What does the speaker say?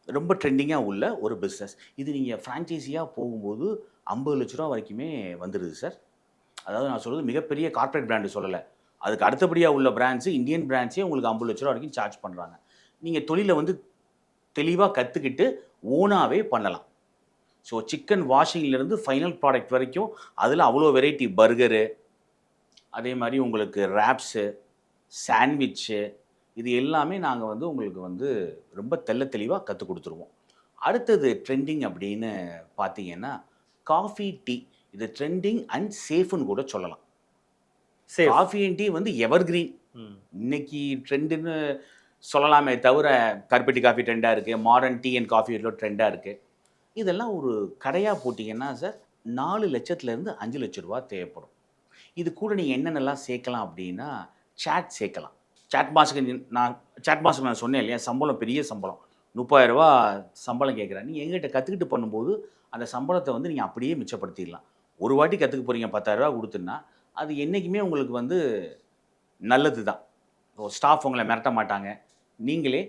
ரொம்ப ட்ரெண்டிங்காக உள்ள ஒரு பிஸ்னஸ். இது நீங்கள் ஃப்ரான்ச்சைஸியாக போகும்போது 50,00,000 வரைக்குமே வந்துடுது சார். அதாவது நான் சொல்றது மிகப்பெரிய கார்ப்பரேட் பிராண்டு சொல்லல. அதுக்கு அடுத்தபடியா உள்ள பிராண்ட்ஸ் இந்தியன் பிராண்ட்ஸே உங்களுக்கு 50,00,000 வரைக்கும் சார்ஜ் பண்றாங்க. நீங்க தொழில வந்து தெளிவா கத்துக்கிட்டு ஓனாவே பண்ணலாம். ஸோ சிக்கன் வாஷிங்லேருந்து ஃபைனல் ப்ராடக்ட் வரைக்கும் அதில அவ்வளோ வெரைட்டி பர்கரு, அதே மாரி உங்களுக்கு ராப்ஸு, சாண்ட்விச்சு இது எல்லாமே நாங்க வந்து உங்களுக்கு வந்து ரொம்ப தெள்ள தெளிவா கத்துக் குடுத்துருவோம். அடுத்தது ட்ரெண்டிங் அப்படின்னு பார்த்தீங்கன்னா, காஃபி, டீ இது ட்ரெண்டிங் அண்ட் சேஃப்ன்னு கூட சொல்லலாம். சேஃப். காஃபி அண்ட் டீ வந்து எவர்கிரீன். ம். இன்னைக்கு ட்ரெண்டுன்னு சொல்லலாமே தவிர, கருப்பட்டி காஃபி ட்ரெண்டா இருக்கு. மாடர்ன் டீ அண்ட் காஃபி எல்லாம் ட்ரெண்டா இருக்கு. இதெல்லாம் ஒரு கடையா போட்டீங்கன்னா சார், 4,00,000லேருந்து ரூ. 5,00,000 தேவைப்படும். இது கூட நீங்க என்னென்னலாம் சேர்க்கலாம் அப்படின்னா, சாட் சேர்க்கலாம். சாட் மாஸ்டருக்கு சாட் மாஸ்டருக்கு நான் சொன்னேன் இல்லையா? சம்பளம் பெரிய சம்பளம். ரூ. 30,000 சம்பளம் கேட்குறேன். நீங்க எங்ககிட்ட கத்துக்கிட்டு பண்ணும்போது, அந்த சம்பளத்த வந்து நீங்க அப்படியே மிச்சப்படுத்திடலாம். ஒரு வாட்டி கத்துக்க போறீங்க ரூ. 10,000 குடுத்துன்னா, அது என்னைக்குமே உங்களுக்கு வந்து நல்லது தான். ஸ்டாஃப் உங்கள மிரட்ட மாட்டாங்க. நீங்களே